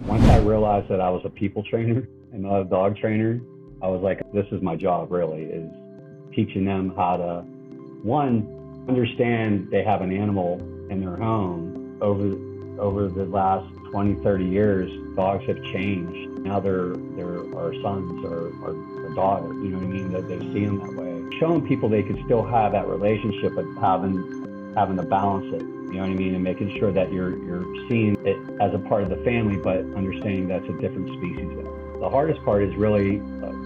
Once I realized that I was a people trainer and not a dog trainer, I was like, this is my job really, is teaching them how to, one, understand they have an animal in their home. Over the last 20, 30 years, dogs have changed. Now they're our sons or our daughter, you know what I mean? That they see them that way. Showing people they can still have that relationship, but having to balance it, you know what I mean, and making sure that you're seeing it as a part of the family, but understanding that's a different species. The hardest part is really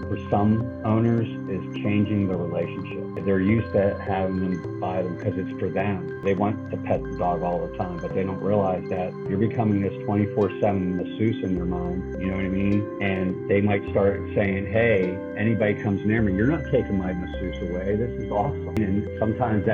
for some owners is changing the relationship. They're used to having them by them because it's for them. They want to pet the dog all the time, but they don't realize that you're becoming this 24/7 masseuse in their mind, you know what I mean? And they might start saying, hey, anybody comes near me, you're not taking my masseuse away. This is awesome. And sometimes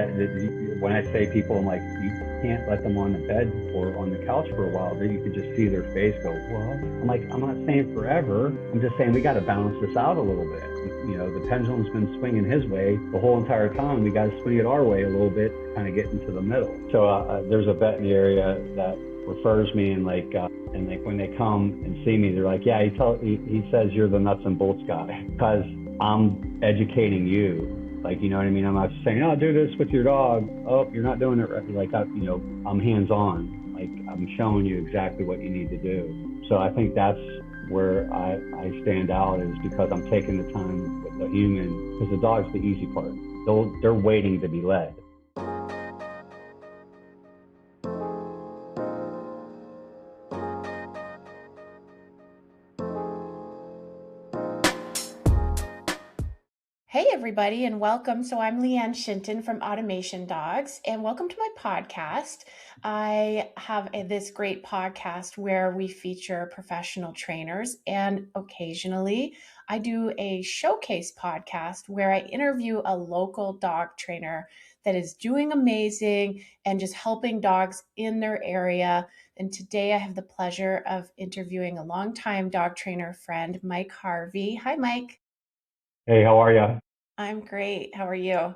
when I say people, I'm like, you can't let them on the bed or on the couch for a while. Then you could just see their face go, what? I'm like, I'm not saying forever. I'm just saying we got to balance this out a little bit. You know, the pendulum's been swinging his way the whole entire time. We got to swing it our way a little bit, kind of get into the middle. So there's a vet in the area that refers me, and when they come and see me, they're like, yeah, he says you're the nuts and bolts guy because I'm educating you. Like, you know what I mean? I'm not saying, oh, do this with your dog. Oh, you're not doing it right. Like, I'm hands-on. Like, I'm showing you exactly what you need to do. So I think that's where I stand out, is because I'm taking the time with the human, because the dog's the easy part. They're waiting to be led. Hey, everybody, and welcome. So I'm Leanne Shinton from Automation Dogs, and welcome to my podcast. I have this great podcast where we feature professional trainers, and occasionally I do a showcase podcast where I interview a local dog trainer that is doing amazing and just helping dogs in their area. And today I have the pleasure of interviewing a longtime dog trainer friend, Mike Harvey. Hi, Mike. Hey, how are you? I'm great. How are you?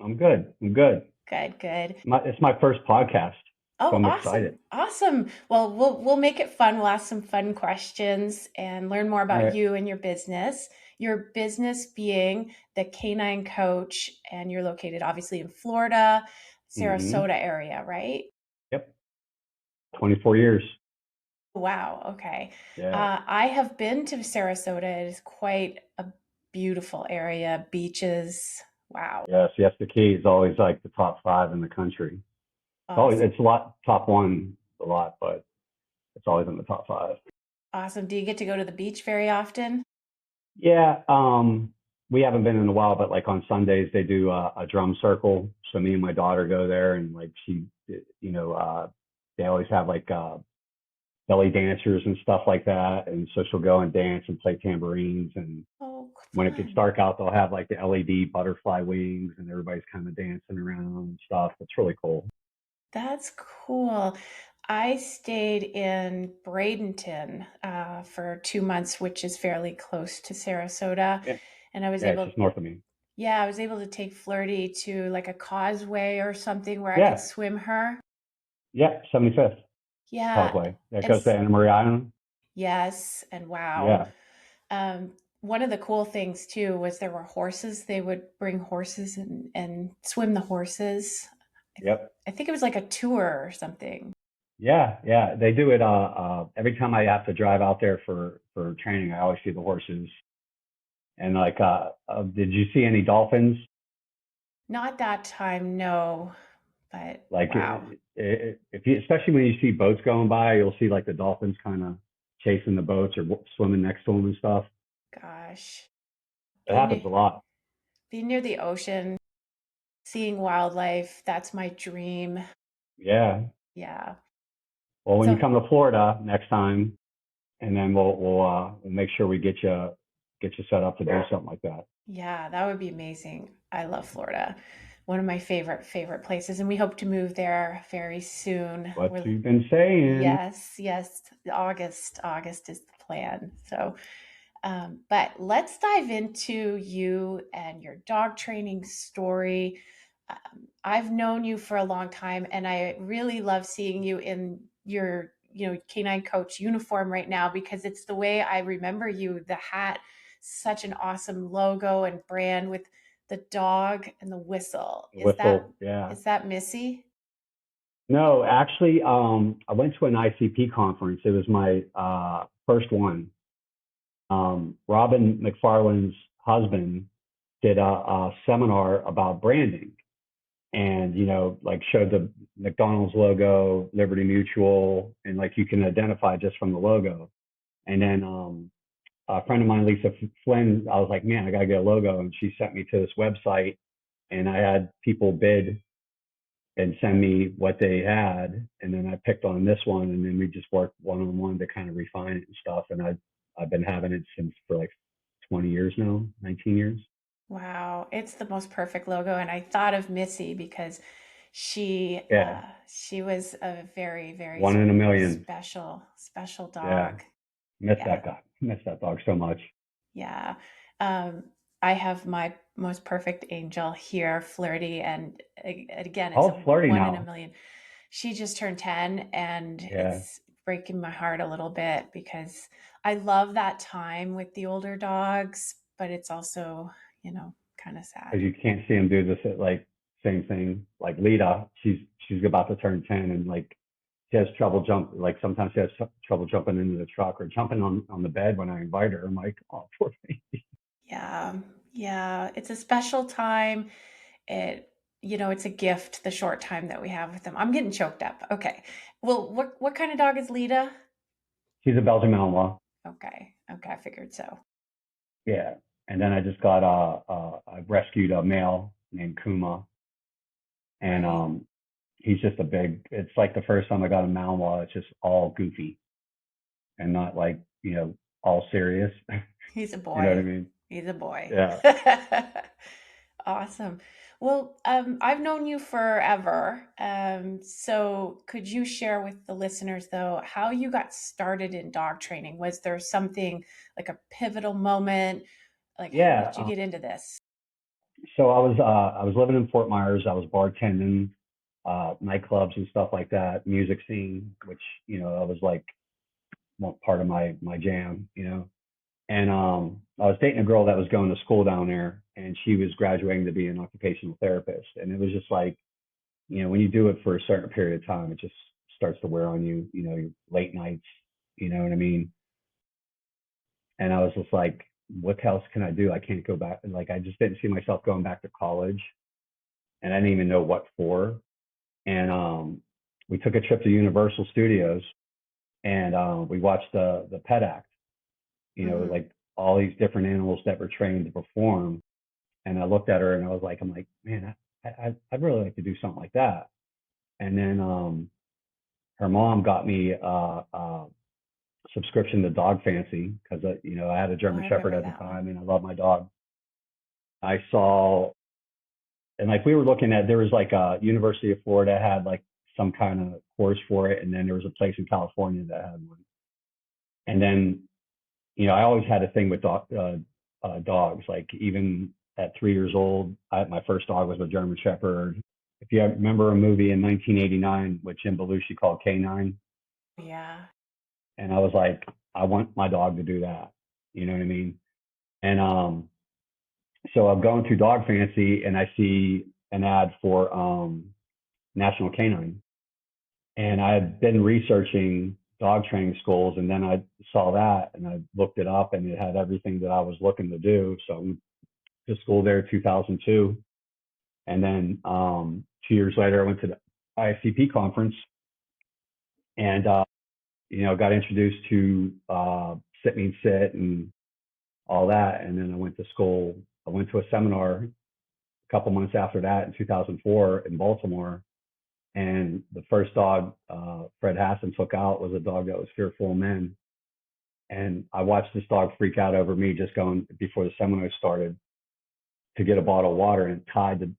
I'm good. Good, good. It's my first podcast, so Oh, I'm awesome. excited. Awesome. Well, we'll make it fun. We'll ask some fun questions and learn more All about right. you and your business. Your business being the Canine Coach, and you're located obviously in Florida, Mm-hmm. Sarasota area, right? Yep. 24 years. Wow. Okay. Yeah. I have been to Sarasota. It is quite a beautiful area. Beaches. Wow. Yes. Siesta Key is always like the top 5 in the country. Awesome. It's a lot, top 1 a lot, but it's always in the top 5. Awesome. Do you get to go to the beach very often? Yeah. We haven't been in a while, but like on Sundays they do a drum circle. So me and my daughter go there, and like they always have like belly dancers and stuff like that. And so she'll go and dance and play tambourines. And Oh, when it gets fun. dark out, they'll have like the LED butterfly wings, and everybody's kind of dancing around and stuff. It's really cool. That's cool. I stayed in Bradenton for 2 months, which is fairly close to Sarasota. Yeah. And I was Yeah. It's able, just north of me. yeah, I was able to take Flirty to like a causeway or something where I could Yeah. swim her. Yeah. 75th Yeah. Causeway. That And goes to Anna Maria Island. yes, and wow. Yeah. One of the cool things too was there were horses. They would bring horses and swim the horses. Yep. I think it was like a tour or something. Yeah, yeah, they do it. Every time I have to drive out there for training, I always see the horses. And like, did you see any dolphins? Not that time, no, but Like, wow. if you, especially when you see boats going by, you'll see like the dolphins kind of chasing the boats or swimming next to them and stuff. Gosh. It Being happens near, a lot. being near the ocean, seeing wildlife, that's my dream. Yeah. Yeah. Well, when you So, come to Florida next time, and then we'll make sure we get you set up to do something like that. yeah, that would be amazing. I love Florida. One of my favorite places, and we hope to move there very soon. What you've been saying. Yes, yes, August is the plan. So, but let's dive into you and your dog training story. I've known you for a long time, and I really love seeing you in canine coach uniform right now because it's the way I remember you. The hat, such an awesome logo and brand with the dog and the whistle. The Is that whistle, yeah. is that Missy? No, actually, I went to an ICP conference. It was my first one. Robin McFarland's husband did a seminar about branding, and like showed the McDonald's logo, Liberty Mutual, and like you can identify just from the logo. And then a friend of mine, Lisa Flynn, I was like, man, I gotta get a logo, and she sent me to this website, and I had people bid and send me what they had, and then I picked on this one, and then we just worked one on one to kind of refine it and stuff. And I've been having it since for like 20 years now, 19 years. Wow, it's the most perfect logo. And I thought of Missy because she Yeah, she was a very, very one in a million. special Yeah, dog. miss Yeah. that guy, miss that dog so much. Yeah. Um, I have my most perfect angel here, Flirty, and again, it's a Oh, flirty one in a now. million. She just turned 10, and Yeah, it's breaking my heart a little bit because I love that time with the older dogs, but it's also, kind of sad. because you can't see him do this at like same thing. Like Lita, she's about to turn 10, and like she has trouble like sometimes she has trouble jumping into the truck or jumping on the bed when I invite her. I'm like, oh, poor thing. Yeah. Yeah. It's a special time. It, it's a gift, the short time that we have with them. I'm getting choked up. Okay. Well, what kind of dog is Lita? She's a Belgian Malinois. Okay. Okay. I figured so. Yeah. And then I just got I rescued a male named Kuma, and Right. he's just a big. It's like the first time I got a Malinois. It's just all goofy and not like all serious. He's a You know what I boy. mean? He's a boy. Yeah. Awesome. Well, I've known you forever. So could you share with the listeners, though, how you got started in dog training? Was there something like a pivotal moment? Like, how Yeah. did you get into this? So I was living in Fort Myers. I was bartending, nightclubs and stuff like that, music scene, which I was like part of my jam. And I was dating a girl that was going to school down there, and she was graduating to be an occupational therapist. And it was just like, when you do it for a certain period of time, it just starts to wear on you. Your late nights. You know what I mean? And I was just like, what else can I do? I can't go back. Like, I just didn't see myself going back to college, and I didn't even know what for. And we took a trip to Universal Studios, and we watched the Pet Act. Hmm. Like all these different animals that were trained to perform. And I looked at her and I'm like, man, I'd really like to do something like that. And then her mom got me a subscription to Dog Fancy because I had a Oh, German I Shepherd remember at the that one. time and I love my dog. I saw, and like we were looking at, there was like a University of Florida had like some kind of course for it, and then there was a place in California that had one. And then I always had a thing with dogs. Like even at 3 years old, my first dog was a German Shepherd. If you remember a movie in 1989 with Jim Belushi called K9, Yeah. and I was like, I want my dog to do that. You know what I mean? And so I'm going through Dog Fancy, and I see an ad for National Canine, and I had been researching dog training schools, and then I saw that, and I looked it up, and it had everything that I was looking to do. So I went to school there 2002, and then 2 years later I went to the IFCP conference, and got introduced to sit mean sit and all that, and then I went to school. I went to a seminar a couple months after that in 2004 in Baltimore, and the first dog Fred Hassan took out was a dog that was fearful of men. And I watched this dog freak out over me just going before the seminar started to get a bottle of water, and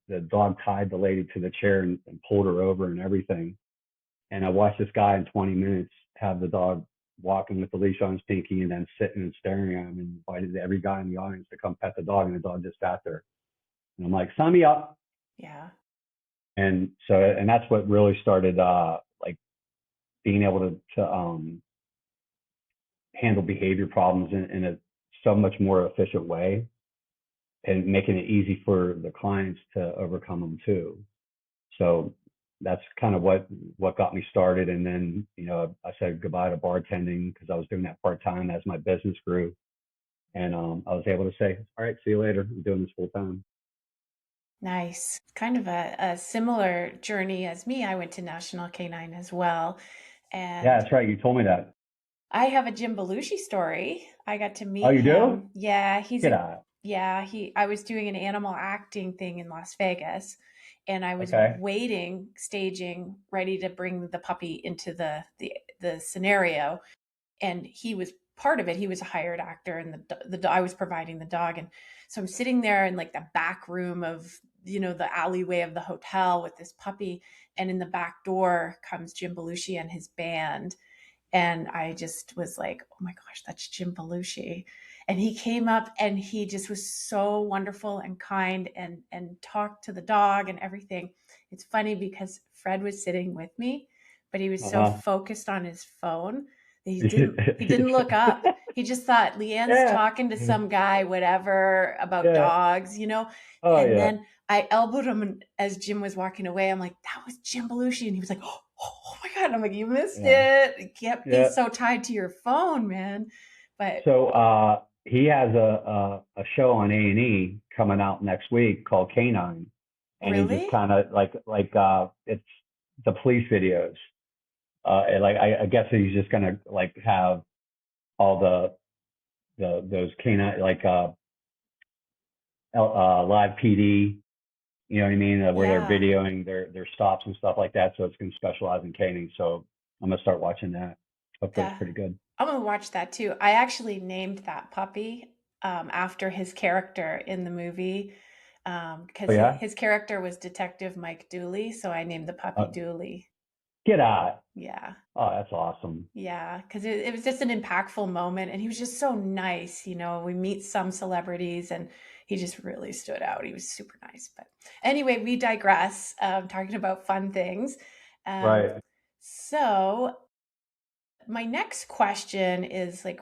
the dog tied the lady to the chair and pulled her over and everything. And I watched this guy in 20 minutes have the dog walking with the leash on his pinky and then sitting and staring at him, and invited every guy in the audience to come pet the dog, and the dog just sat there. And I'm like, sign me up. Yeah. And so, and that's what really started like being able to handle behavior problems in a so much more efficient way, and making it easy for the clients to overcome them too. So that's kind of what got me started. And then, I said goodbye to bartending because I was doing that part time as my business grew. And I was able to say, all right, see you later. I'm doing this full time. Nice. Kind of a similar journey as me. I went to National Canine as well. Yeah, And that's right. You told me that. I have a Jim Belushi story. I got to Oh, meet you do? him. Yeah, Get out. I was doing an animal acting thing in Las Vegas, and I was Okay. waiting, staging, ready to bring the puppy into the scenario, and he was part of it. He was a hired actor, and I was providing the dog, and so I'm sitting there in like the back room of the alleyway of the hotel with this puppy, and in the back door comes Jim Belushi and his band, and I just was like, oh my gosh, that's Jim Belushi. And he came up and he just was so wonderful and kind, and talked to the dog and everything. It's funny because Fred was sitting with me, but he was so Uh focused on his phone that he huh. didn't look up. He just thought Leanne's Yeah. talking to some guy, whatever, about Yeah. dogs. Oh, And yeah. then I elbowed him as Jim was walking away. I'm like, that was Jim Belushi. And he was like, oh my God. And I'm like, you missed Yeah. it. You can't be Yeah. so tied to your phone, man. But So he has a show on A&E coming out next week called Canine, and he just really? kind of it's the police videos. And I guess he's just gonna like have all the those canine live PD. You know what I mean? Where they're Yeah. videoing their stops and stuff like that. So it's gonna specialize in caning. So I'm gonna start watching that. Hopefully it's That pretty good. I'm gonna watch that too. I actually named that puppy after his character in the movie, Oh because yeah. his character was Detective Mike Dooley, so I named the puppy Uh, Dooley. get out. Yeah. Oh, that's awesome. Yeah, because it was just an impactful moment, and he was just so nice. We meet some celebrities, and he just really stood out. He was super nice. But anyway, we digress, talking about fun things. Um, Right. so my next question is like,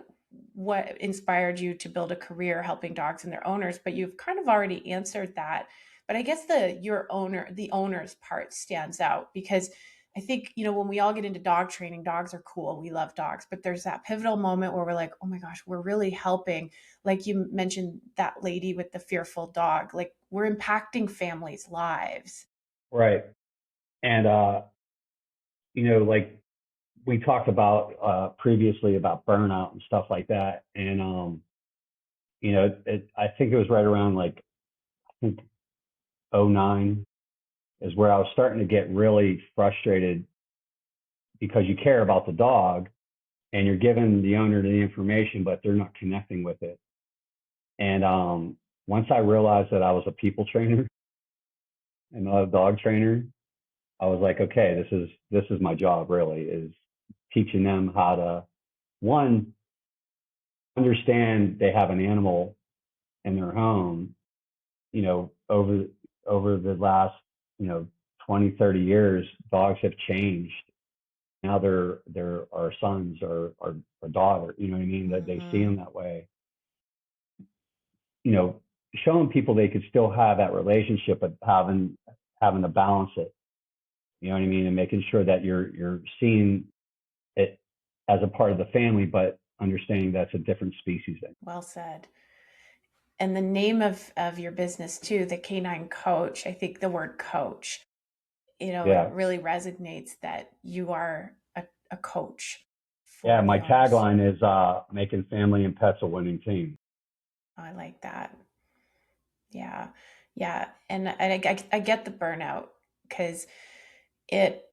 what inspired you to build a career helping dogs and their owners? But you've kind of already answered that. But I guess the owner's part stands out because I think, when we all get into dog training, dogs are cool. We love dogs, but there's that pivotal moment where we're like, oh my gosh, we're really helping. Like you mentioned, that lady with the fearful dog, like we're impacting families' lives. Right. And like we talked about previously about burnout and stuff like that. And I think it was right around like I think '09 is where I was starting to get really frustrated because you care about the dog and you're giving the owner the information, but they're not connecting with it. And once I realized that I was a people trainer and not a dog trainer, I was like, okay, this is my job really, is teaching them how to, one, understand they have an animal in their home. Over the last, you know, 20, 30 years, dogs have changed. Now they're our sons or our daughter, you know what I mean? That they see Hmm. them that way. You know, showing people they could still have that relationship, but having to balance it. You know what I mean? And making sure that you're seeing it as a part of the family, but understanding that's a different species. Well said. And the name of your business too, the Canine Coach. I think the word coach, it Yeah. really resonates that you are a coach Yeah. for My the owners. tagline is making family and pets a winning team. I like that. Yeah. Yeah. And I get the burnout because it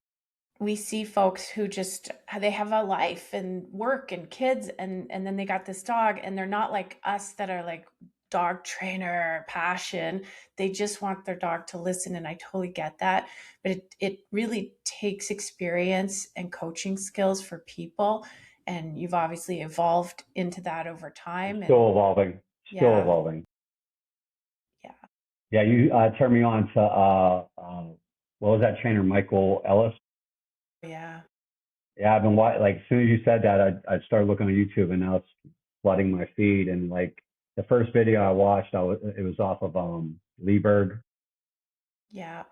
we see folks who just they have a life and work and kids, and then they got this dog, and they're not like us that are like dog trainer passion. They just want their dog to listen, and I totally get that. But it really takes experience and coaching skills for people, and you've obviously evolved into that over I'm time. And still evolving, still yeah, evolving. yeah, Yeah. You turned me on to, what was that trainer, Michael Ellis? yeah, Yeah, I've been like as soon as you said that, I started looking on YouTube, and now it's flooding my feed. And like the first video I watched, it was off of Leberg Yeah.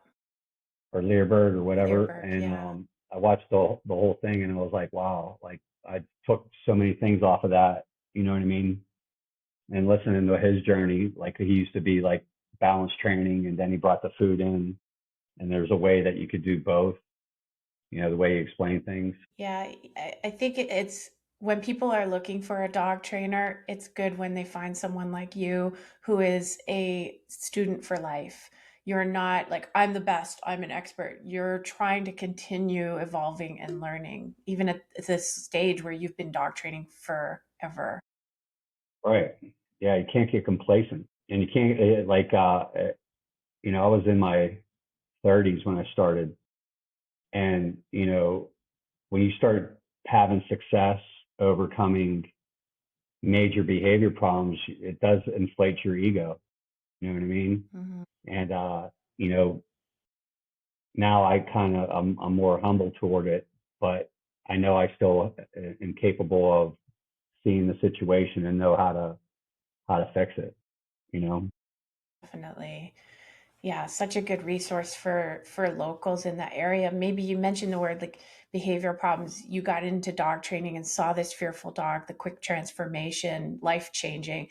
or Learberg or whatever, Learberg. and Yeah. I watched the whole thing, and I was like, wow, like I took so many things off of that. You know what I mean? And listening to his journey, like he used to be like balance training, and then he brought the food in, and there's a way that you could do both. You know, the way you explain things. Yeah, I think it's when people are looking for a dog trainer, it's good when they find someone like you who is a student for life. You're not like, I'm the best, I'm an expert. You're trying to continue evolving and learning, even at this stage where you've been dog training forever. Right. Yeah, you can't get complacent, and you can't you know, I was in my 30s when I started, and you know, when you start having success overcoming major behavior problems, it does inflate your ego. You know what I mean? Hmm. And you know, now I'm more humble toward it, but I know I still am capable of seeing the situation and know how to fix it. You know? Definitely. Yeah, such a good resource for locals in that area. Maybe you mentioned the word like behavior problems. You got into dog training and saw this fearful dog, the quick transformation, life changing.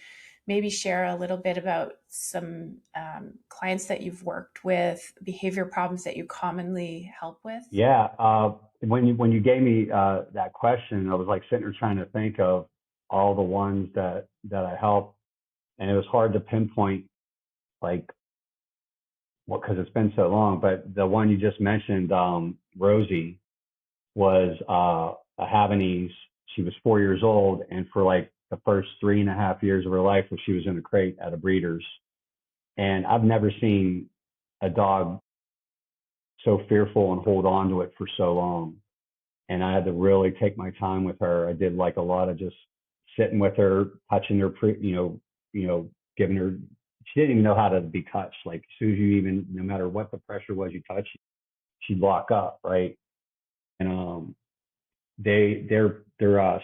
Maybe share a little bit about some clients that you've worked with, behavior problems that you commonly help with. Yeah. When you gave me that question, I was like sitting there trying to think of all the ones that I helped, and it was hard to pinpoint like what because it's been so long. But the one you just mentioned, Rosie, was a Havanese. She was 4 years old, and for like the first 3.5 years of her life, she was in a crate at a breeder's. And I've never seen a dog so fearful and hold on to it for so long. And I had to really take my time with her. I did like a lot of just sitting with her, touching her, giving her. She didn't even know how to be touched. Like as soon as you even, no matter what the pressure was, you touch, she'd lock up, right? And they're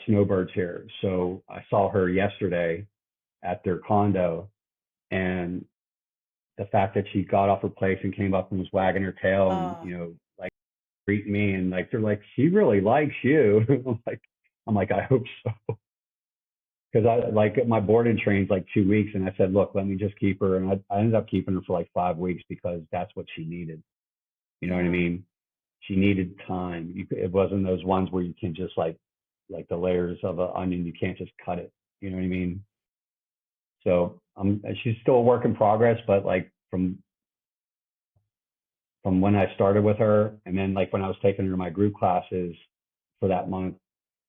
snowbirds here. So I saw her yesterday at their condo, and the fact that she got off her place and came up and was wagging her tail and Oh, like greet me, and like they're like, she really likes you. I'm like, I hope so, because I like my board and train's like 2 weeks, and I said, look, let me just keep her, and I ended up keeping her for like 5 weeks because that's what she needed. You know what I yeah. mean? She needed time. It wasn't those ones where you can just like the layers of an onion, you can't just cut it. You know what I mean? So she's still a work in progress, but like from when I started with her, and then like when I was taking her to my group classes for that month,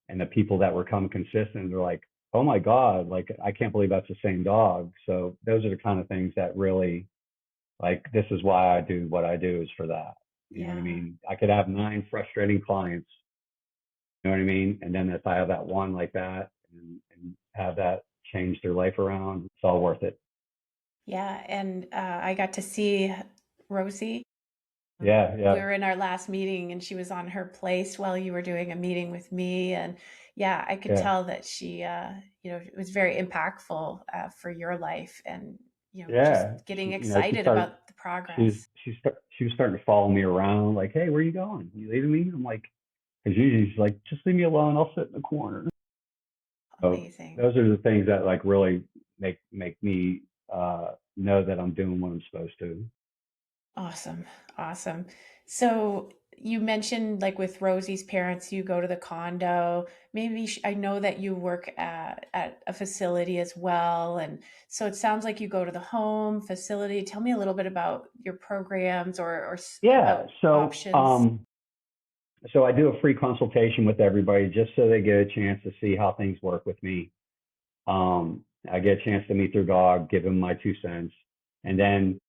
and the people that were coming consistent, they're like, oh my God, like I can't believe that's the same dog. So those are the kind of things that really, like, this is why I do what I do, is for that. You know what I Yeah. mean? I could have 9 frustrating clients, you know what I mean? And then if I have that one like that, and have that change their life around, it's all worth it. Yeah. And I got to see Rosie. Yeah, We yeah, were in our last meeting and she was on her place while you were doing a meeting with me. And yeah, I could yeah, tell that she, it was very impactful for your life and, just yeah. getting She excited started, about the progress. she was starting to follow me around, like, hey, where are you going? You leaving me? I'm like, because usually she's like, just leave me alone. I'll sit in the corner. So Amazing. those are the things that like really make me know that I'm doing what I'm supposed to. Awesome. Awesome. So you mentioned like with Rosie's parents, you go to the condo. Maybe I know that you work at a facility as well. And so it sounds like you go to the home facility. Tell me a little bit about your programs or Yeah. about options. So I do a free consultation with everybody just so they get a chance to see how things work with me. I get a chance to meet their dog, give them my 2 cents, and then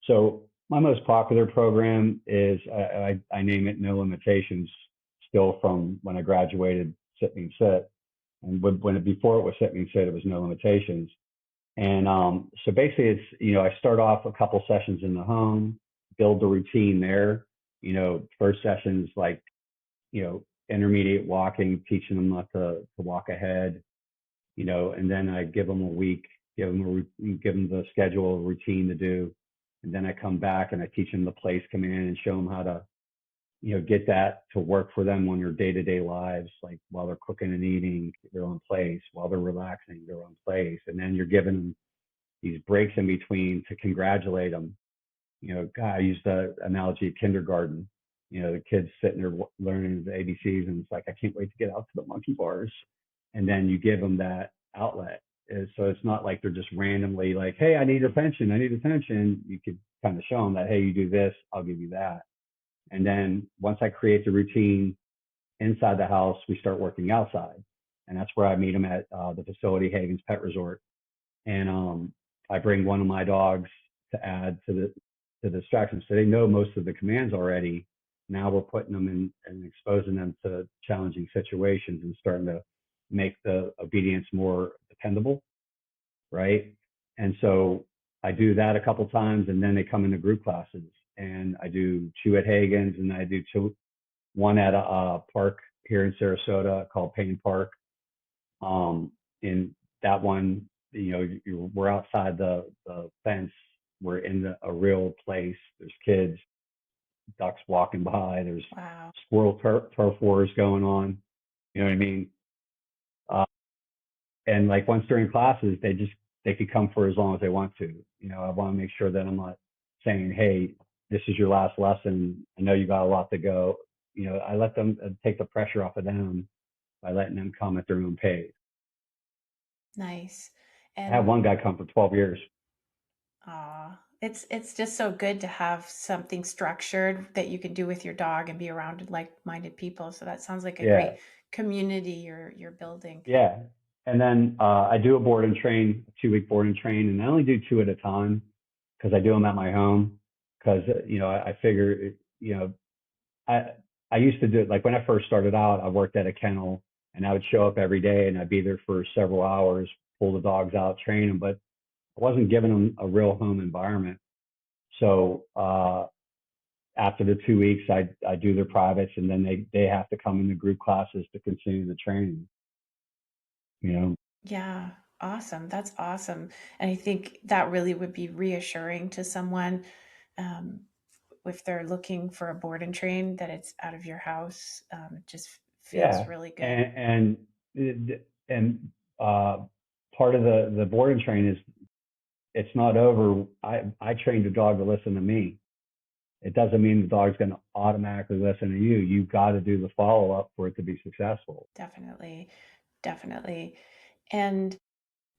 so my most popular program is I name it No Limitations, still from when I graduated Sit Mean Sit, and before it was Sit Mean Sit, it was No Limitations. And so basically, it's I start off a couple sessions in the home, build the routine there. First sessions like intermediate walking, teaching them not to walk ahead, and then I give them a week, give them the schedule, a routine to do. And then I come back and I teach them the place command and show them how to, get that to work for them on their day-to-day lives, like while they're cooking and eating, their own place, while they're relaxing, their own place. And then you're giving them these breaks in between to congratulate them. God, I use the analogy of kindergarten. The kids sitting there learning the ABCs, and it's like, I can't wait to get out to the monkey bars. And then you give them that outlet. So it's not like they're just randomly like, hey, I need attention. I need attention. You could kind of show them that, hey, you do this, I'll give you that. And then once I create the routine inside the house, we start working outside. And that's where I meet them at the facility, Hagen's Pet Resort. And I bring one of my dogs to add to the distraction. So they know most of the commands already. Now we're putting them in and exposing them to challenging situations and starting to make the obedience more dependable, right? And so I do that a couple times, and then they come into group classes, and I do two at Hagen's, and I do one at a park here in Sarasota called Payne Park. In that one, we're outside the fence. We're in a real place. There's kids, ducks walking by. There's Wow. squirrel turf wars going on. You know what I mean? Uh, and like once during classes, they could come for as long as they want to. I want to make sure that I'm not saying, hey, this is your last lesson. I know you got a lot to go. I let them take the pressure off of them by letting them come at their own pace. Nice. I had And one guy come for 12 years. it's just so good to have something structured that you can do with your dog and be around like-minded people. So that sounds like a Yeah. great community you're building. Yeah. And then I do a board and train, a 2-week board and train, and I only do 2 at a time because I do them at my home. Because I figure I I used to do it like when I first started out. I worked at a kennel, and I would show up every day, and I'd be there for several hours, pull the dogs out, train them, but I wasn't giving them a real home environment. So after the 2 weeks, I do their privates, and then they have to come into group classes to continue the training. You know. Yeah, awesome. That's awesome. And I think that really would be reassuring to someone, um, if they're looking for a board and train, that it's out of your house. It just feels Yeah, really good. and uh, part of the board and train is it's not over. I trained the dog to listen to me. It doesn't mean the dog's going to automatically listen to you. You've got to do the follow up for it to be successful. Definitely. Definitely. And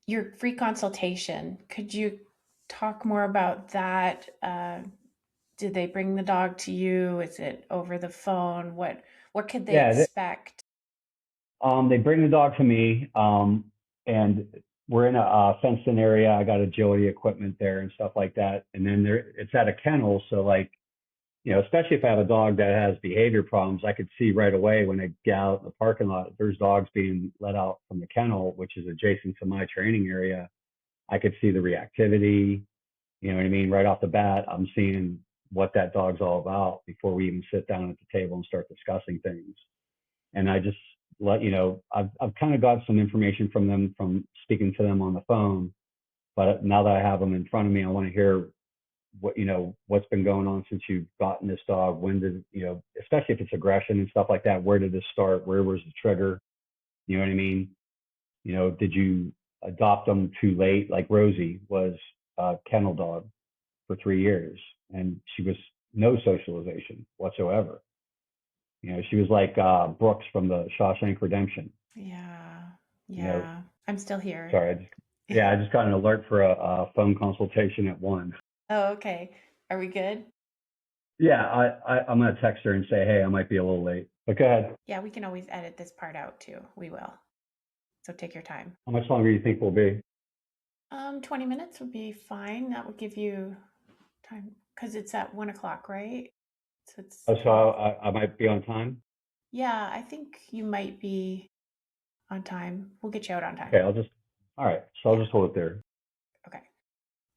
your free consultation, could you talk more about that? Did they bring the dog to you? Is it over the phone? What could they Yeah, expect? they bring the dog to me, and we're in a fenced-in area. I got agility equipment there and stuff like that. And then it's at a kennel, so like especially if I have a dog that has behavior problems, I could see right away when I get out in the parking lot, if there's dogs being let out from the kennel, which is adjacent to my training area. I could see the reactivity. You know what I mean? Right off the bat, I'm seeing what that dog's all about before we even sit down at the table and start discussing things. And I just I've kind of got some information from them from speaking to them on the phone. But now that I have them in front of me, I want to hear what's been going on since you've gotten this dog. When did especially if it's aggression and stuff like that, where did this start? Where was the trigger? You know what I mean? Did you adopt them too late? Like Rosie was a kennel dog for 3 years, and she was no socialization whatsoever. She was like Brooks from the Shawshank Redemption. Yeah. you know Yeah. I'm still here. Sorry, I just got an alert for a phone consultation at 1. Oh, okay. Are we good? Yeah, I'm gonna text her and say, hey, I might be a little late. But go ahead. Yeah, we can always edit this part out too. We will. So take your time. How much longer do you think we'll be? 20 minutes would be fine. That would give you time because it's at 1 o'clock, right? So it's Oh, so 12. I might be on time. Yeah, I think you might be on time. We'll get you out on time. Okay, all right. So I'll Yeah. just hold it there. Okay.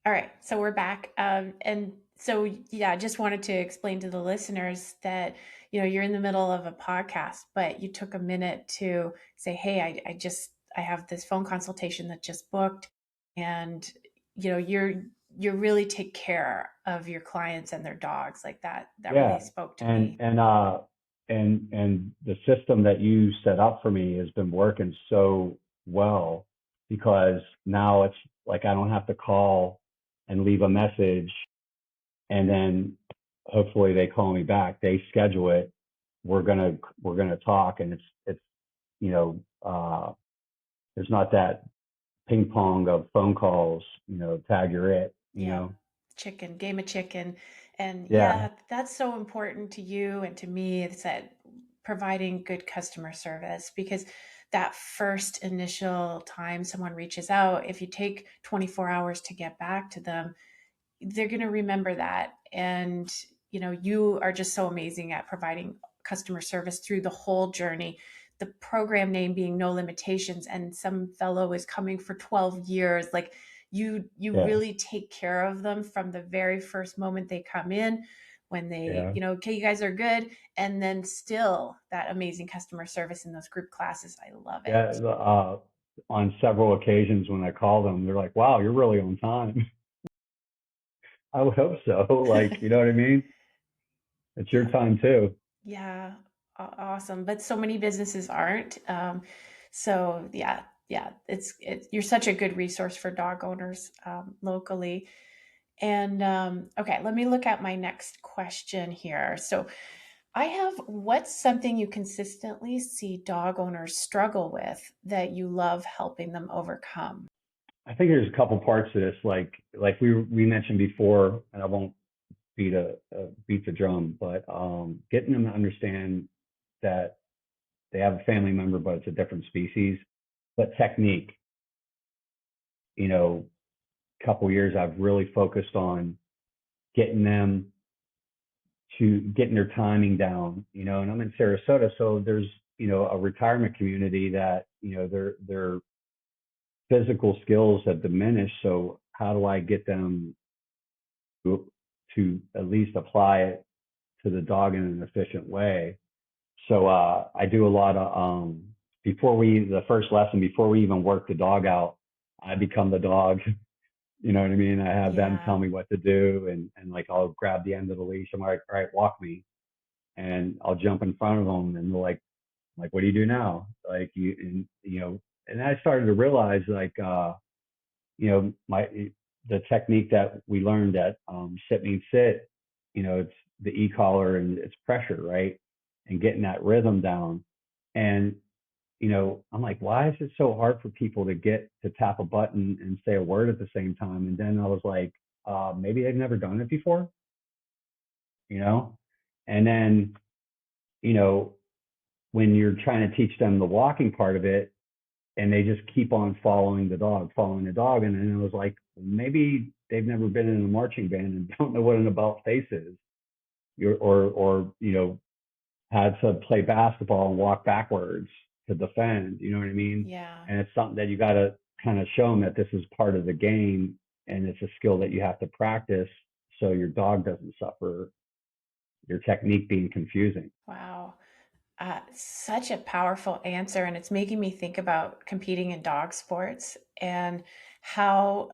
All right. So we're back. And so, yeah, I just wanted to explain to the listeners that you're in the middle of a podcast, but you took a minute to say, hey, I have this phone consultation that just booked. And, you really take care of your clients and their dogs. Like that really Yeah. spoke to And, me. and, uh, and the system that you set up for me has been working so well, because now it's like I don't have to call and leave a message and then hopefully they call me back. They schedule it. We're gonna talk, and it's you know there's not that ping pong of phone calls. Tag you're it. Yeah. Chicken, game of chicken. And Yeah, yeah, that's so important to you and to me. It's that providing good customer service, because that first initial time someone reaches out, if you take 24 hours to get back to them, they're going to remember that. And, you are just so amazing at providing customer service through the whole journey. The program name being No Limitations, and some fellow is coming for 12 years. Like you yeah, really take care of them from the very first moment they come in, when they, yeah, okay, you guys are good. And then still that amazing customer service in those group classes. I love yeah. it. On several occasions when I call them, they're like, "Wow, you're really on time." I would hope so. Like, you know what I mean? It's your Yeah. time too. Yeah, awesome. But so many businesses aren't. So yeah, you're such a good resource for dog owners locally. And okay, let me look at my next question here. So I have, what's something you consistently see dog owners struggle with that you love helping them overcome? I think there's a couple parts to this, like we mentioned before, and I won't beat the drum, but getting them to understand that they have a family member, but it's a different species. But technique, you know, couple years I've really focused on getting them to getting their timing down, and I'm in Sarasota, so there's, a retirement community that, their physical skills have diminished. So how do I get them to at least apply it to the dog in an efficient way? So I do a lot of the first lesson, before we even work the dog out, I become the dog. You know what I mean? I have them tell Yeah, me what to do, and like I'll grab the end of the leash. I'm like, all right, walk me, and I'll jump in front of them, and they're like, what do you do now? Like and I started to realize, like, my the technique that we learned at sit means sit. It's the e-collar and it's pressure, right? And getting that rhythm down. And I'm like, why is it so hard for people to get to tap a button and say a word at the same time? And then I was like, maybe they've never done it before, you know? And then, you know, when you're trying to teach them the walking part of it, and they just keep on following the dog. And then I was like, maybe they've never been in a marching band and don't know what an about face is. Or, had to play basketball and walk backwards to defend. You know what I mean? yeah. And it's something that you got to kind of show them that this is part of the game, and it's a skill that you have to practice so your dog doesn't suffer your technique being confusing. Wow. Such a powerful answer. And it's making me think about competing in dog sports and how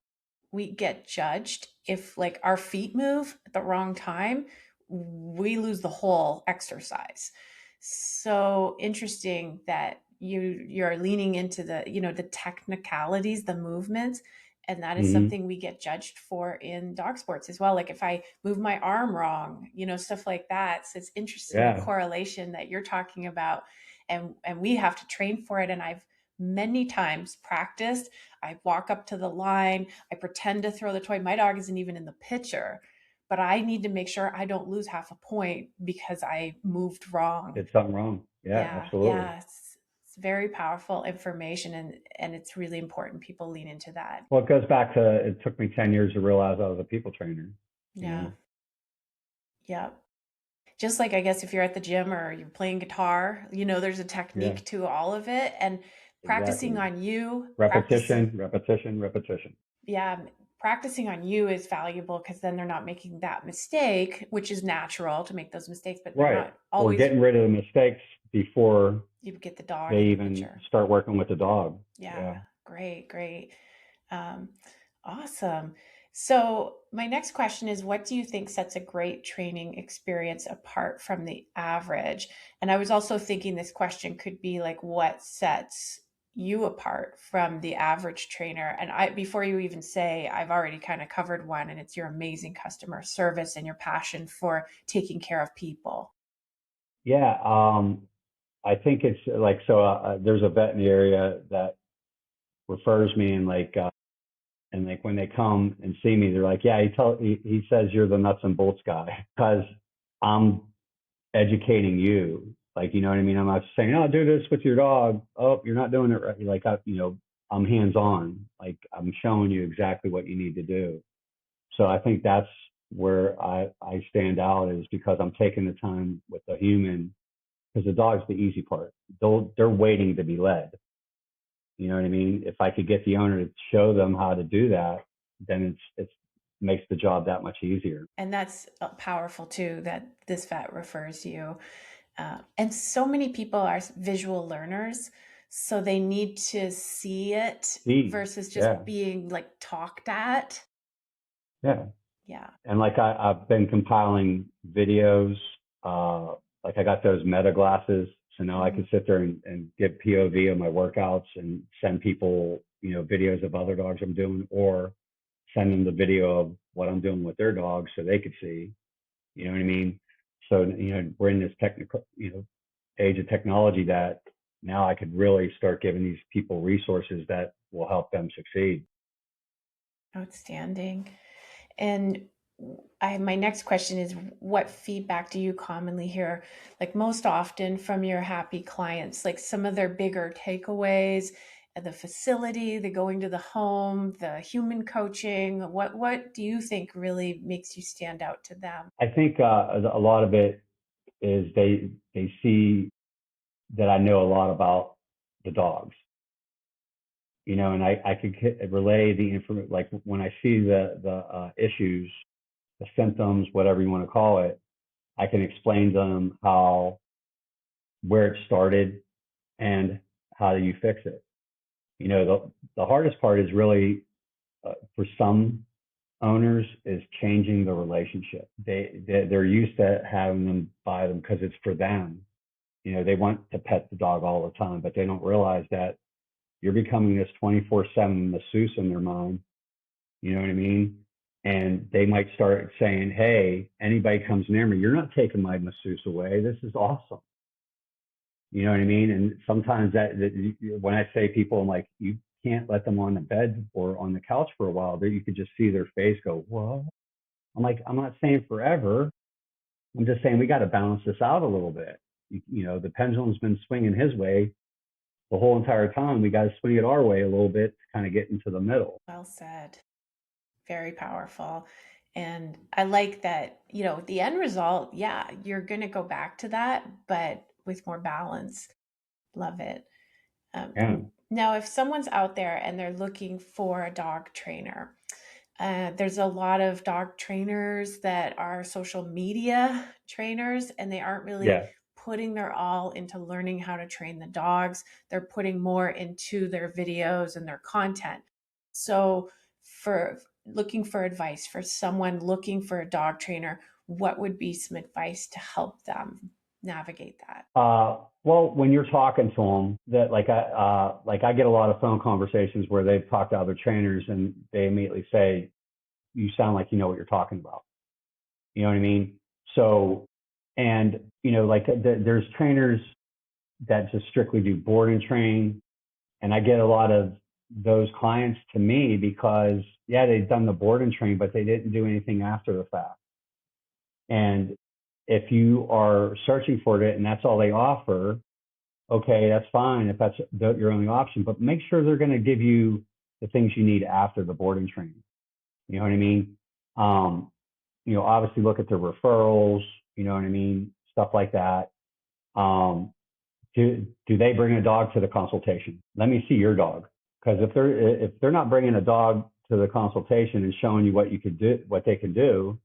we get judged if, like, our feet move at the wrong time, we lose the whole exercise. So interesting that you're leaning into the technicalities, the movements, and that is Mm-hmm. something we get judged for in dog sports as well. Like if I move my arm wrong, stuff like that. So it's interesting, the Yeah. correlation that you're talking about, and we have to train for it. And I've many times practiced. I walk up to the line, I pretend to throw the toy. My dog isn't even in the picture, but I need to make sure I don't lose half a point because I moved wrong. Did something wrong. Yeah, Yeah, absolutely. yeah. It's very powerful information, and it's really important people lean into that. Well, it goes back to, it took me 10 years to realize I was a people trainer, you Yeah. know? Yeah. Just like, I guess, if you're at the gym or you're playing guitar, there's a Yeah, technique to all of it, and practicing exactly. on you, practicing. Repetition, repetition, repetition. Yeah, practicing on you is valuable because then they're not making that mistake, which is natural to make those mistakes, but they're Right. not Or always. getting rid of the mistakes before You get the dog they in the even picture. start working with the dog. Yeah, Yeah. great. Um, awesome. So, my next question is, what do you think sets a great training experience apart from the average? And I was also thinking this question could be like, what sets you apart from the average trainer? And before you even say, I've already kind of covered one, and it's your amazing customer service and your passion for taking care of people. Yeah. I think it's like, so there's a vet in the area that refers me, and like when they come and see me, they're like, yeah, he says you're the nuts and bolts guy because I'm educating you. Like, you know what I mean? I'm not saying, oh, do this with your dog. Oh, you're not doing it right. Like, I'm hands on. Like, I'm showing you exactly what you need to do. So I think that's where I stand out, is because I'm taking the time with the human, because the dog's the easy part. They're waiting to be led. You know what I mean? If I could get the owner to show them how to do that, then it's makes the job that much easier. And that's powerful too, that this vet refers you. And so many people are visual learners, so they need to see it See, versus just yeah, being like talked at. yeah. Yeah. And like I've been compiling videos. Uh, like I got those meta glasses, so now I Hmm. can sit there and give POV of my workouts and send people, videos of other dogs I'm doing, or send them the video of what I'm doing with their dogs so they could see. You know what I mean? So we're in this technical, age of technology that now I could really start giving these people resources that will help them succeed. Outstanding. And my next question is, what feedback do you commonly hear, like most often from your happy clients, like some of their bigger takeaways at the facility, the going to the home, the human coaching? What do you think really makes you stand out to them? I think a lot of it is they see that I know a lot about the dogs, and I could relay the information. Like when I see the issues, the symptoms, whatever you want to call it, I can explain to them where it started and how do you fix it. The hardest part is really for some owners is changing the relationship. They're used to having them buy them because it's for them. They want to pet the dog all the time, but they don't realize that you're becoming this 24/7 masseuse in their mind. You know what I mean? And they might start saying, hey, anybody comes near me, you're not taking my masseuse away. This is awesome. You know what I mean? And sometimes when I say people, I'm like, you can't let them on the bed or on the couch for a while. There, you could just see their face go, what? I'm like, I'm not saying forever. I'm just saying we got to balance this out a little bit. The pendulum's been swinging his way the whole entire time. We got to swing it our way a little bit to kind of get into the middle. Well said. Very powerful. And I like that, the end result, yeah, you're going to go back to that, but with more balance. Love it. Yeah. Now, if someone's out there and they're looking for a dog trainer, there's a lot of dog trainers that are social media trainers, and they aren't really Yeah. putting their all into learning how to train the dogs. They're putting more into their videos and their content. So, for looking for advice for someone looking for a dog trainer, what would be some advice to help them navigate that? Well, when you're talking to them, that like I get a lot of phone conversations where they've talked to other trainers and they immediately say, "You sound like you know what you're talking about." You know what I mean? So, and like there's trainers that just strictly do board and train, and I get a lot of those clients to me because yeah, they've done the board and train, but they didn't do anything after the fact. And if you are searching for it and that's all they offer, okay, that's fine if that's your only option, but make sure they're going to give you the things you need after the boarding training. You know what I mean? Um, obviously look at the referrals, you know what I mean? Stuff like that. Um, do they bring a dog to the consultation? Let me see your dog. Because if they're not bringing a dog to the consultation and showing you what you could do, what they can do,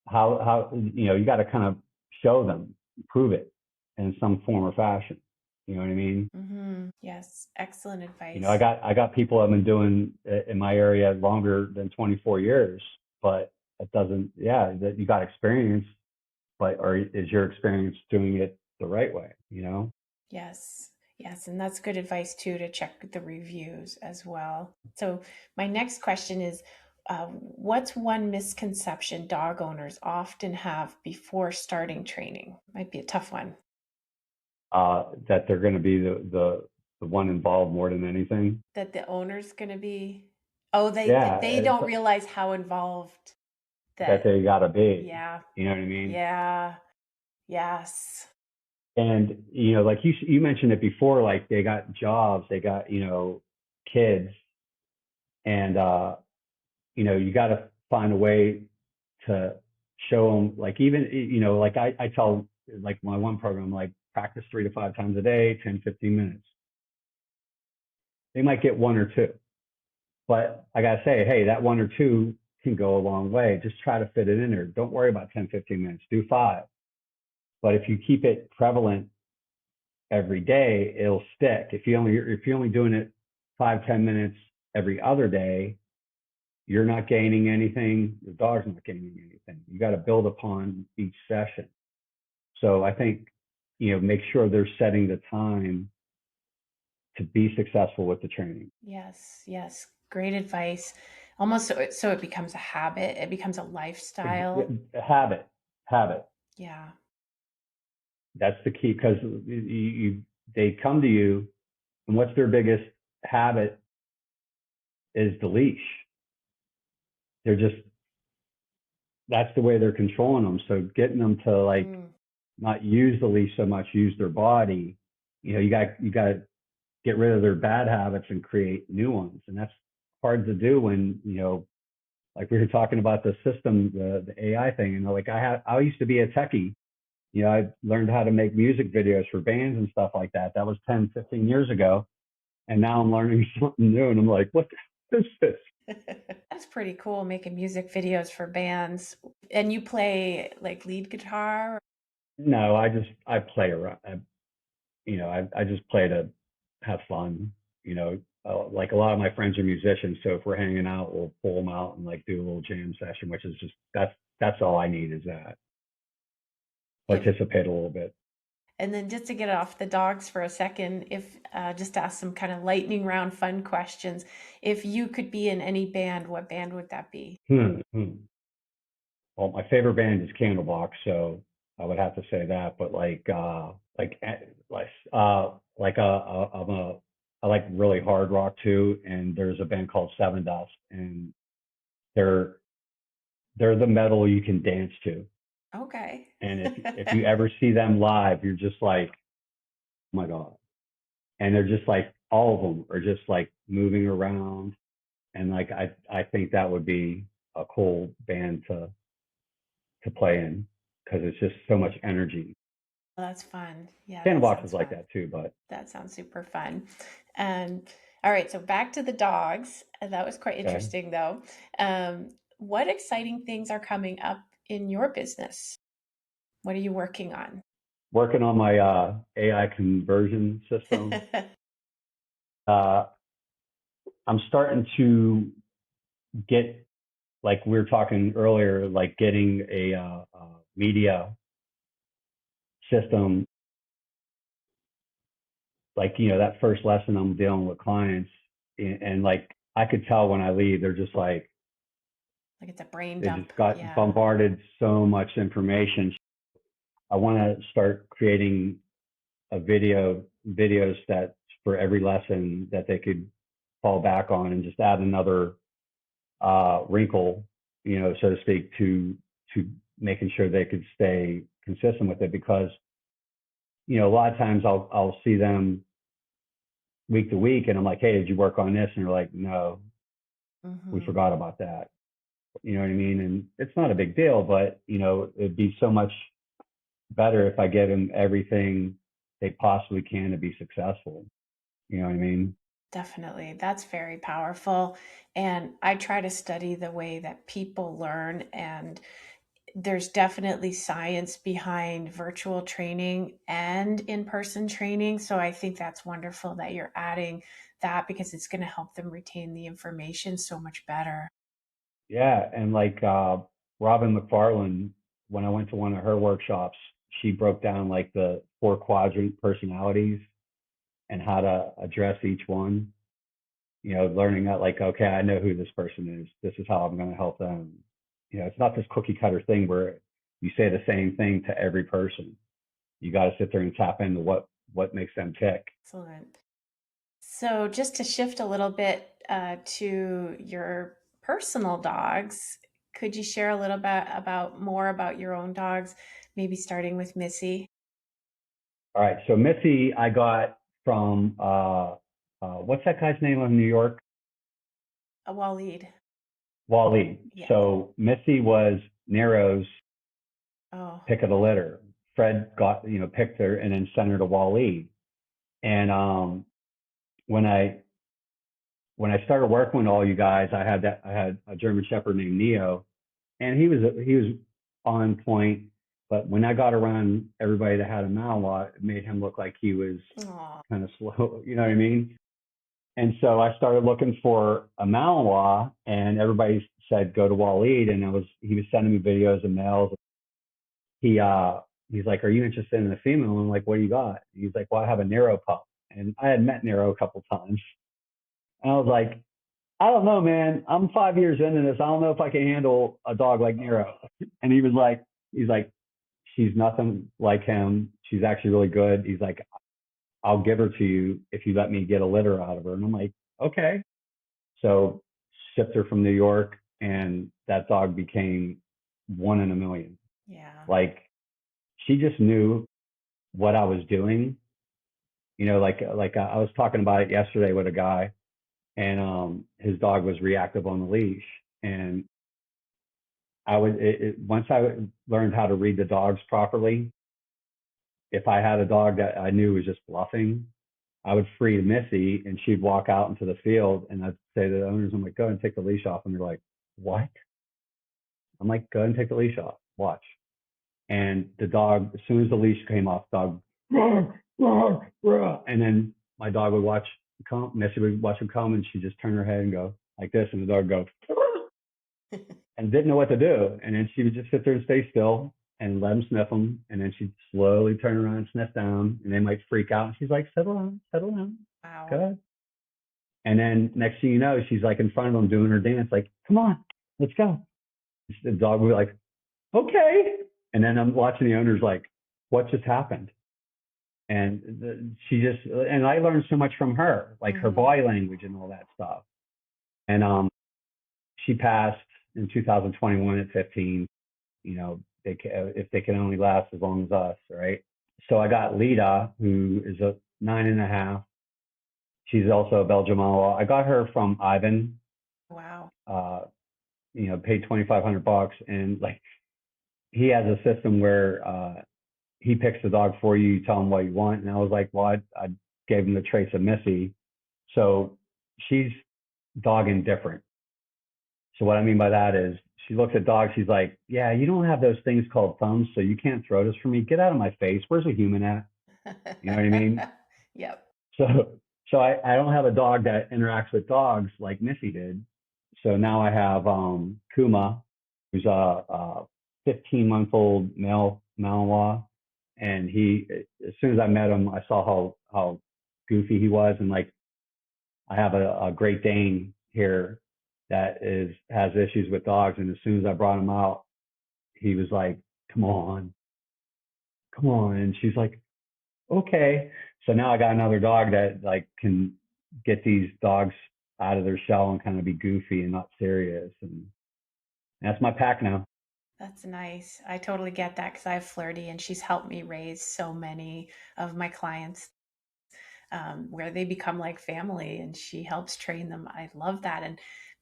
how you got to kind of show them, prove it in some form or fashion. You know what I mean? Yes, excellent advice. I got people I've been doing in my area longer than 24 years, but it doesn't. Yeah, that you got experience, but or is your experience doing it the right way? Yes. Yes, and that's good advice too, to check the reviews as well. So my next question is, what's one misconception dog owners often have before starting training? Might be a tough one. That they're going to be the one involved more than anything. That the owner's going to be, oh, Yeah, they don't realize how involved that they got to be. Yeah. You know what I mean? Yeah. Yes. And like you mentioned it before, like they got jobs, they got kids, and you got to find a way to show them, like, even like I tell, like, my one program, like, practice 3 to 5 times a day, 10, 15 minutes. They might get 1 or 2, but I gotta say, hey, that 1 or 2 can go a long way. Just try to fit it in there. Don't worry about 10, 15 minutes. Do 5. But if you keep it prevalent every day, it'll stick. If you're only doing it 5, 10 minutes every other day, you're not gaining anything. The dog's not gaining anything. You got to build upon each session. So I think, make sure they're setting the time to be successful with the training. Yes. Yes. Great advice. Almost so it becomes a habit. It becomes a lifestyle. Habit. Yeah. That's the key, because they come to you, and what's their biggest habit is the leash. That's the way they're controlling them. So getting them to, like, not use the leash so much, use their body. You got to get rid of their bad habits and create new ones. And that's hard to do when, like we were talking about the system, the AI thing, like I used to be a techie. I learned how to make music videos for bands and stuff like that. That was 10, 15 years ago. And now I'm learning something new, and I'm like, what is this? That's pretty cool, making music videos for bands. And you play, like, lead guitar? No, I play around. I just play to have fun. Like, a lot of my friends are musicians, so if we're hanging out, we'll pull them out and, like, do a little jam session, which is just that's all I need, is that participate a little bit. And then, just to get off the dogs for a second, if just to ask some kind of lightning round fun questions. If you could be in any band, what band would that be? Well, my favorite band is Candlebox, so I would have to say that. But I like really hard rock too, and there's a band called Seven Dust, and they're the metal you can dance to. Okay. And if you ever see them live, you're just like, oh my God. And they're just like, all of them are just like moving around. And like, I think that would be a cool band to play in, because it's just so much energy. Well, that's fun. Yeah. Candlebox is like that too, but that sounds super fun. And all right, so back to the dogs. That was quite interesting, though. What exciting things are coming up in your business? What are you working on? Working on my AI conversion system. I'm starting to get, like we were talking earlier, like getting a media system. Like, that first lesson I'm dealing with clients, and like, I could tell when I leave, they're just like it's a brain they dump. just got bombarded so much information. I want to start creating videos that for every lesson that they could fall back on, and just add another wrinkle, so to speak, to making sure they could stay consistent with it. Because a lot of times I'll see them week to week, and I'm like, hey, did you work on this? And they're like, no, we forgot about that. You know what I mean? And it's not a big deal, but it'd be so much better if I give them everything they possibly can to be successful. You know what I mean? Definitely. That's very powerful. And I try to study the way that people learn. And there's definitely science behind virtual training and in person training. So I think that's wonderful that you're adding that because it's going to help them retain the information so much better. Yeah, and like Robin McFarland, when I went to one of her workshops, she broke down like the four quadrant personalities and how to address each one. Learning that like, okay, I know who this person is. This is how I'm going to help them. It's not this cookie cutter thing where you say the same thing to every person. You got to sit there and tap into what makes them tick. Excellent. So, just to shift a little bit to your personal dogs, could you share a little bit about more about your own dogs, maybe starting with Missy? All right, so Missy, I got from what's that guy's name in New York? A Waleed. Wally. Yeah. So Missy was Nero's Oh, pick of the litter. Fred picked her and then sent her to Wally. And when I when I started working with all you guys, I had a German Shepherd named Neo, and he was on point. But when I got around everybody that had a Malinois, it made him look like he was aw. kind of slow. You know what I mean? And so I started looking for a Malinois, and everybody said go to Waleed, and he was sending me videos of males. He he's like, "Are you interested in a female?" And I'm like, "What do you got?" He's like, "Well, I have a Nero pup," and I had met Nero a couple times, and I was like, "I don't know, man. I'm 5 years into this. I don't know if I can handle a dog like Nero." And he's like, "She's nothing like him. She's actually really good." He's like, "I'll give her to you if you let me get a litter out of her." And I'm like, "Okay." So shipped her from New York, and that dog became one in a million. Yeah. Like she just knew what I was doing. Like I was talking about it yesterday with a guy, and his dog was reactive on the leash, and once I learned how to read the dogs properly. If I had a dog that I knew was just bluffing, I would free Missy, and she'd walk out into the field, and I'd say to the owners, I'm like, go ahead and take the leash off, and they're like, what? I'm like, go ahead and take the leash off. Watch. And the dog, as soon as the leash came off, dog, rah, rah, rah. And then my dog would watch come, Missy would watch him come, and she'd just turn her head and go like this, and the dog would go and didn't know what to do. And then she would just sit there and stay still and let him sniff them. And then she'd slowly turn around and sniff down, and they might freak out. And she's like, settle down, Wow. good. And then next thing you know, she's like in front of them doing her dance, like, come on, let's go. The dog would be like, okay. And then I'm watching the owners like, what just happened? And and I learned so much from her, like her Hmm. body language and all that stuff. And she passed in 2021 at 15. If they can only last as long as us, right? So I got Lita, who is a 9.5. She's also a Belgian Malinois. I got her from Ivan. Wow. Uh, paid $2,500, and like he has a system where he picks the dog for you. You tell him what you want, and I was like, well, I gave him the traits of Missy, so she's dog indifferent. So what I mean by that is she looks at dogs. She's like, yeah, you don't have those things called thumbs, so you can't throw this for me. Get out of my face. Where's a human at? You know what I mean? Yep. So, so I don't have a dog that interacts with dogs like Missy did. So now I have Kuma, who's a 15-month-old male Malinois, and as soon as I met him, I saw how goofy he was, and like I have a Great Dane here that has issues with dogs, and as soon as I brought him out, he was like, come on," and she's like, okay. So now I got another dog that like can get these dogs out of their shell and kind of be goofy and not serious, and that's my pack now. That's nice. I totally get that because I have Flirty and she's helped me raise so many of my clients where they become like family and she helps train them. I love that. And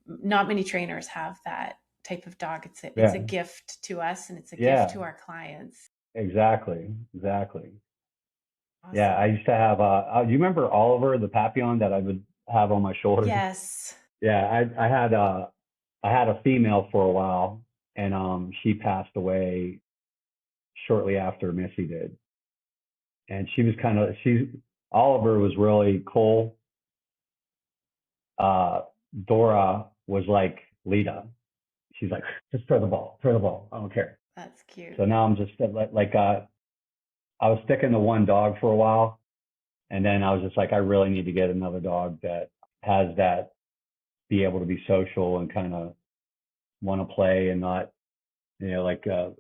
not many trainers have that type of dog. It's a Yeah, gift to us and it's a gift yeah, to our clients. exactly. Yeah, I Awesome. used to have. Do you remember Oliver the Papillon that I would have on my shoulder. Yes. Yeah, I had a female for a while, and she passed away shortly after Missy did. And she was Oliver was really cool. Uh, Dora was like Lita. She's like, just throw the ball. I don't care. That's cute. So now I'm just I was sticking to one dog for a while, and then I was just like, I really need to get another dog that has that, be able to be social and kind of want to play and not, the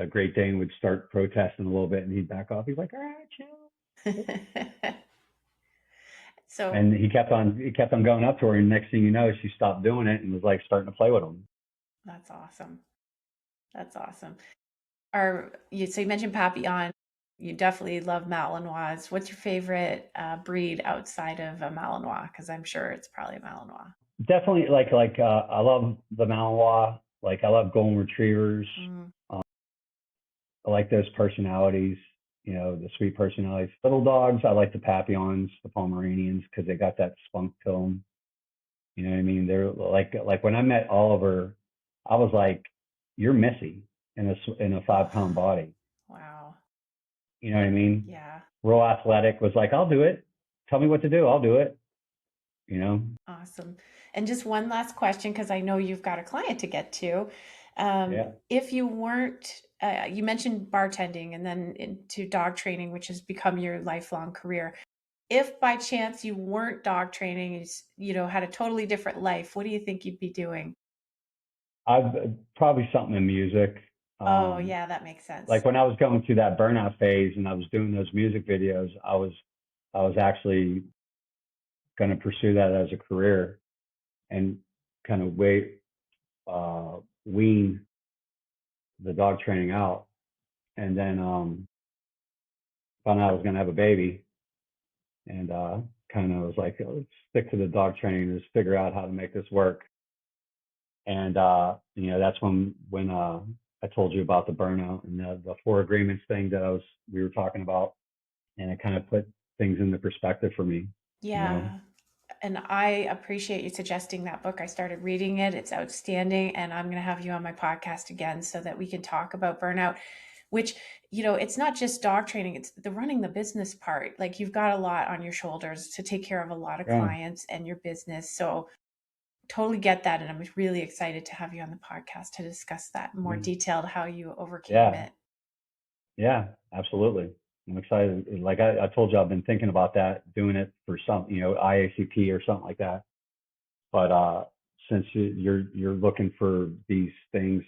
Great Dane would start protesting a little bit and he'd back off. He's like, all right, chill. So, And he kept on going up to her, and next thing you know, she stopped doing it and was like starting to play with him. that's awesome. That's awesome. So you mentioned Papillon. You definitely love Malinois. What's your favorite breed outside of a Malinois? Because I'm sure it's probably a Malinois. Definitely, I love the Malinois. Like I love golden retrievers. Mm. I like those personalities, the sweet personalities. Little dogs, I like the Papillons, the Pomeranians, because they got that spunk to them. You know what I mean? They're like when I met Oliver, I was like, "You're Missy in a 5 pound body." Wow. You know what I mean? Yeah. Real athletic. Was like, "I'll do it. Tell me what to do. I'll do it." You know? Awesome. And just one last question, because I know you've got a client to get to. Yeah. If you weren't, you mentioned bartending and then into dog training, which has become your lifelong career. If by chance you weren't dog training, had a totally different life, what do you think you'd be doing? I've probably something in music. Oh, yeah, that makes sense. Like when I was going through that burnout phase and I was doing those music videos, I was actually going to pursue that as a career and kind of wean the dog training out. And then found out I was going to have a baby, and kind of was like, oh, let's stick to the dog training and just figure out how to make this work. And that's when I told you about the burnout and the 4 agreements thing that we were talking about, and it kind of put things into perspective for me. You know, Yeah. And I appreciate you suggesting that book. I started reading it. It's outstanding. And I'm going to have you on my podcast again so that we can talk about burnout, which, it's not just dog training, it's the running the business part. Like you've got a lot on your shoulders to take care of a lot of yeah, clients and your business. So totally get that. And I'm really excited to have you on the podcast to discuss that in more mm, detailed, how you overcame yeah, it. yeah, absolutely. I'm excited. Like I told you, I've been thinking about that, doing it for some, IACP or something like that. But since you're looking for these things,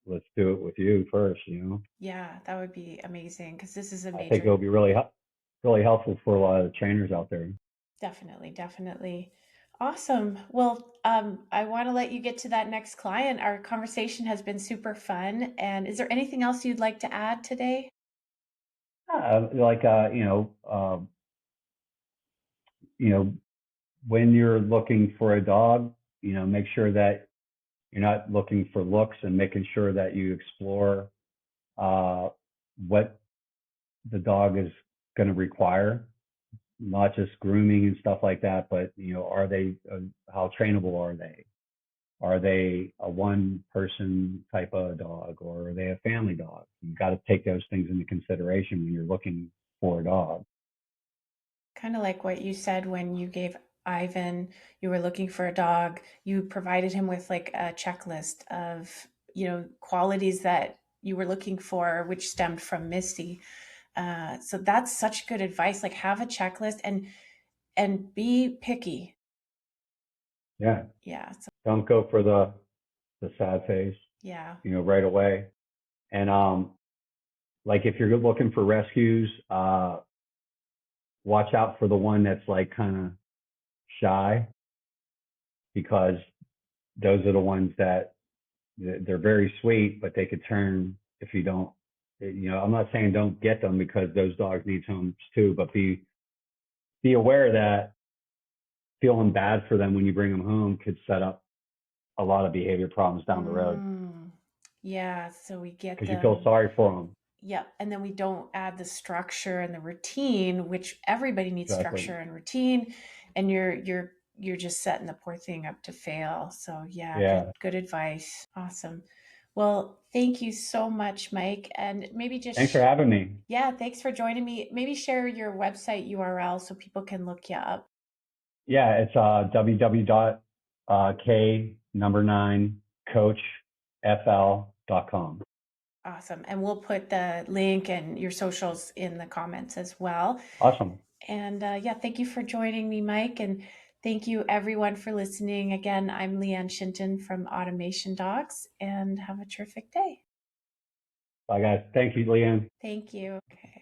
let's do it with you first. Yeah, that would be amazing because this is a I think major. it'll be really helpful for a lot of trainers out there. Definitely, definitely. Awesome. Well, I want to let you get to that next client. Our conversation has been super fun. And is there anything else you'd like to add today? Like you know, when you're looking for a dog, make sure that you're not looking for looks, and making sure that you explore uh, what the dog is going to require, not just grooming and stuff like that, but are they how trainable are they? Are they a one person type of dog, or are they a family dog? You've got to take those things into consideration when you're looking for a dog. Kind of like what you said when you gave Ivan, you were looking for a dog, you provided him with like a checklist of, qualities that you were looking for, which stemmed from Missy. So that's such good advice. Like have a checklist and be picky. Yeah. Yeah. So Don't go for the sad face, yeah. right away. And like if you're looking for rescues, watch out for the one that's like kind of shy, because those are the ones that they're very sweet, but they could turn if you don't. I'm not saying don't get them, because those dogs need homes too, but be aware that feeling bad for them when you bring them home could set up a lot of behavior problems down the road, Mm, yeah, so we get because you feel them. sorry for them. Yep. And then we don't add the structure and the routine, which everybody needs Exactly. structure and routine. And you're you're just setting the poor thing up to fail. So yeah, Yeah. good advice. Awesome. Well, thank you so much, Mike. And maybe Thanks for having me. yeah, thanks for joining me. Maybe share your website URL so people can look you up. Yeah, it's www.k9coachfl.com. Awesome. And we'll put the link and your socials in the comments as well. Awesome. And yeah, thank you for joining me, Mike. And thank you, everyone, for listening. Again, I'm Leanne Shinton from Automation Dogs, and have a terrific day. Bye, guys. Thank you, Leanne. Thank you. Okay.